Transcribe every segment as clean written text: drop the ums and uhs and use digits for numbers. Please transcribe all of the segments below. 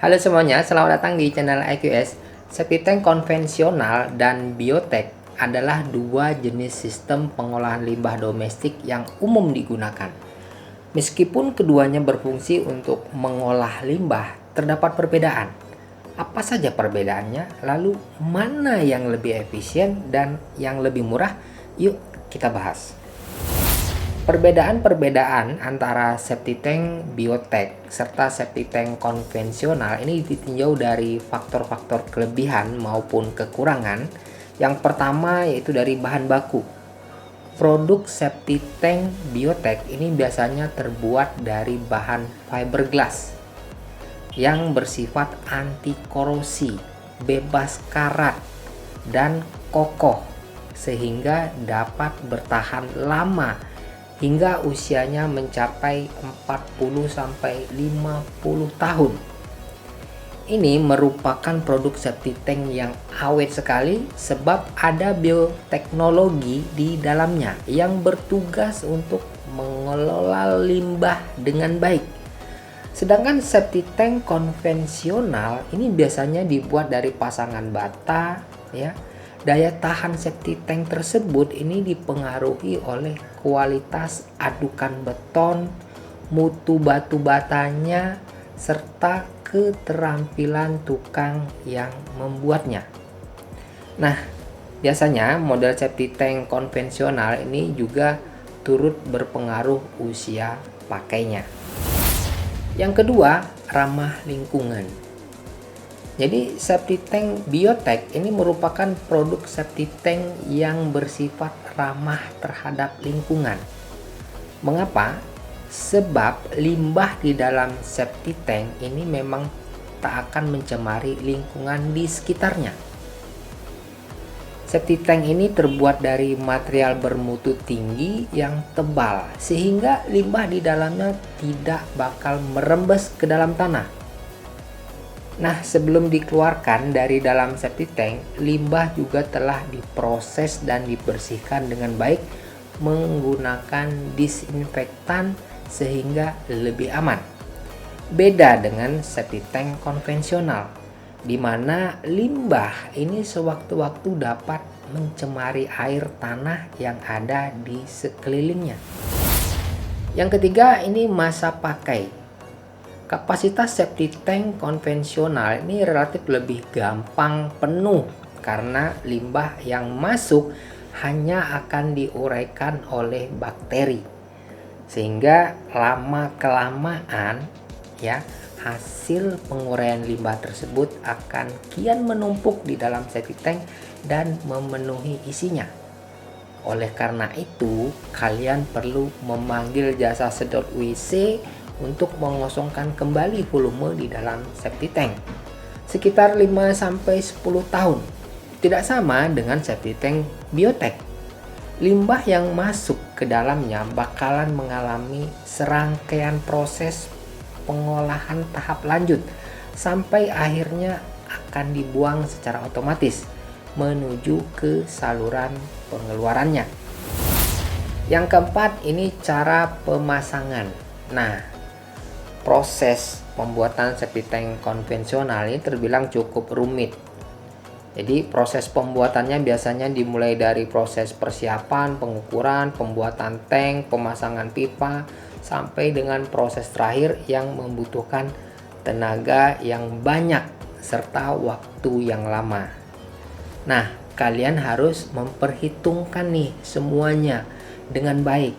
Halo semuanya, selamat datang di channel IQS. Septic tank konvensional dan biotek adalah dua jenis sistem pengolahan limbah domestik yang umum digunakan. Meskipun keduanya berfungsi untuk mengolah limbah, terdapat perbedaan. Apa saja perbedaannya? Lalu mana yang lebih efisien dan yang lebih murah? Yuk kita bahas. Perbedaan-perbedaan antara septic tank biotek serta septic tank konvensional ini ditinjau dari faktor-faktor kelebihan maupun kekurangan. Yang pertama yaitu dari bahan baku. Produk septic tank biotek ini biasanya terbuat dari bahan fiberglass yang bersifat anti korosi, bebas karat, dan kokoh sehingga dapat bertahan lama hingga usianya mencapai 40-50 tahun. Ini merupakan produk septic tank yang awet sekali sebab ada bioteknologi di dalamnya yang bertugas untuk mengelola limbah dengan baik. Sedangkan septic tank konvensional ini biasanya dibuat dari pasangan bata ya. Daya tahan septic tank tersebut ini dipengaruhi oleh kualitas adukan beton, mutu batu batanya, serta keterampilan tukang yang membuatnya. Nah, biasanya model septic tank konvensional ini juga turut berpengaruh usia pakainya. Yang kedua, ramah lingkungan. Jadi septic tank biotek ini merupakan produk septic tank yang bersifat ramah terhadap lingkungan. Mengapa? Sebab limbah di dalam septic tank ini memang tak akan mencemari lingkungan di sekitarnya. Septic tank ini terbuat dari material bermutu tinggi yang tebal sehingga limbah di dalamnya tidak bakal merembes ke dalam tanah. Nah, sebelum dikeluarkan dari dalam septic tank, limbah juga telah diproses dan dibersihkan dengan baik menggunakan disinfektan sehingga lebih aman. Beda dengan septic tank konvensional, di mana limbah ini sewaktu-waktu dapat mencemari air tanah yang ada di sekelilingnya. Yang ketiga, ini masa pakai. Kapasitas septic tank konvensional ini relatif lebih gampang penuh karena limbah yang masuk hanya akan diuraikan oleh bakteri. Sehingga lama kelamaan ya hasil penguraian limbah tersebut akan kian menumpuk di dalam septic tank dan memenuhi isinya. Oleh karena itu, kalian perlu memanggil jasa sedot WC untuk mengosongkan kembali volume di dalam septic tank sekitar 5-10 tahun. Tidak sama dengan septic tank biotek. Limbah yang masuk ke dalamnya bakalan mengalami serangkaian proses pengolahan tahap lanjut sampai akhirnya akan dibuang secara otomatis menuju ke saluran pengeluarannya. Yang keempat, ini cara pemasangan. Nah, proses pembuatan septic tank konvensional ini terbilang cukup rumit. Jadi proses pembuatannya biasanya dimulai dari proses persiapan, pengukuran, pembuatan tank, pemasangan pipa, sampai dengan proses terakhir yang membutuhkan tenaga yang banyak serta waktu yang lama. Nah, kalian harus memperhitungkan nih semuanya dengan baik.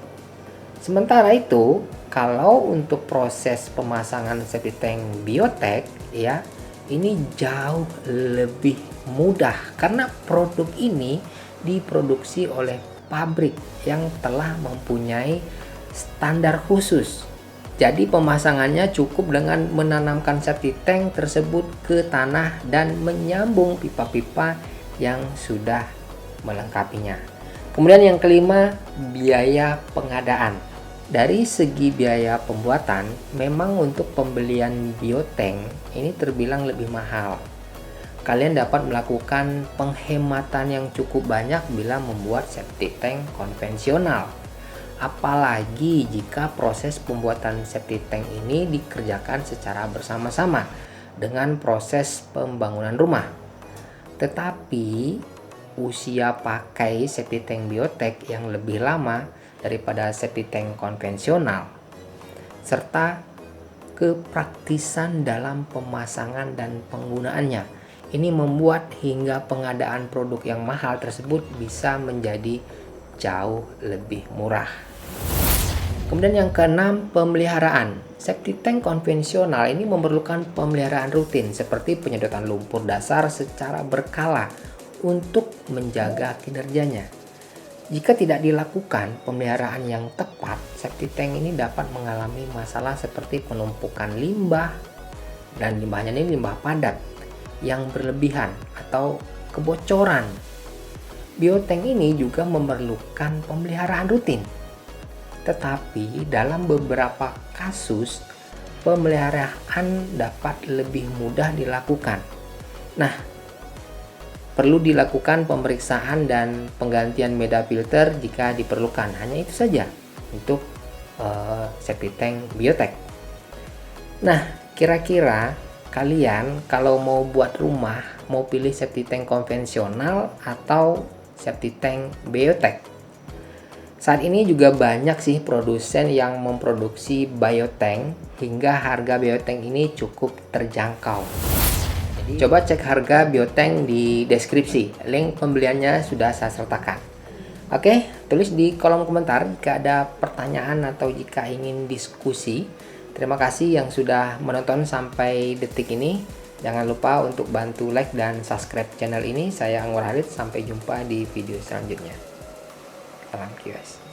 Sementara itu, kalau untuk proses pemasangan septic tank biotek ya, ini jauh lebih mudah karena produk ini diproduksi oleh pabrik yang telah mempunyai standar khusus. Jadi pemasangannya cukup dengan menanamkan septic tank tersebut ke tanah dan menyambung pipa-pipa yang sudah melengkapinya. Kemudian yang kelima, biaya pengadaan. Dari segi biaya pembuatan, memang untuk pembelian biotank ini terbilang lebih mahal. Kalian dapat melakukan penghematan yang cukup banyak bila membuat septic tank konvensional. Apalagi jika proses pembuatan septic tank ini dikerjakan secara bersama-sama dengan proses pembangunan rumah. Tetapi usia pakai septic tank biotek yang lebih lama daripada septic tank konvensional, serta kepraktisan dalam pemasangan dan penggunaannya. Ini membuat hingga pengadaan produk yang mahal tersebut bisa menjadi jauh lebih murah. Kemudian yang keenam, pemeliharaan. Septic tank konvensional ini memerlukan pemeliharaan rutin seperti penyedotan lumpur dasar secara berkala untuk menjaga kinerjanya. Jika tidak dilakukan pemeliharaan yang tepat, septic tank ini dapat mengalami masalah seperti penumpukan limbah, dan limbahnya ini limbah padat yang berlebihan atau kebocoran. Biotank ini juga memerlukan pemeliharaan rutin. Tetapi dalam beberapa kasus, pemeliharaan dapat lebih mudah dilakukan. Nah, perlu dilakukan pemeriksaan dan penggantian media filter jika diperlukan. Hanya itu saja untuk septic tank biotek. Nah, kira-kira kalian kalau mau buat rumah, mau pilih septic tank konvensional atau septic tank biotek? Saat ini juga banyak sih produsen yang memproduksi biotank hingga harga biotank ini cukup terjangkau. Jadi coba cek harga biotank di deskripsi, link pembeliannya sudah saya sertakan. Oke, tulis di kolom komentar jika ada pertanyaan atau jika ingin diskusi. Terima kasih yang sudah menonton sampai detik ini. Jangan lupa untuk bantu like dan subscribe channel ini. Saya Anwar Halid, sampai jumpa di video selanjutnya. Salam QS.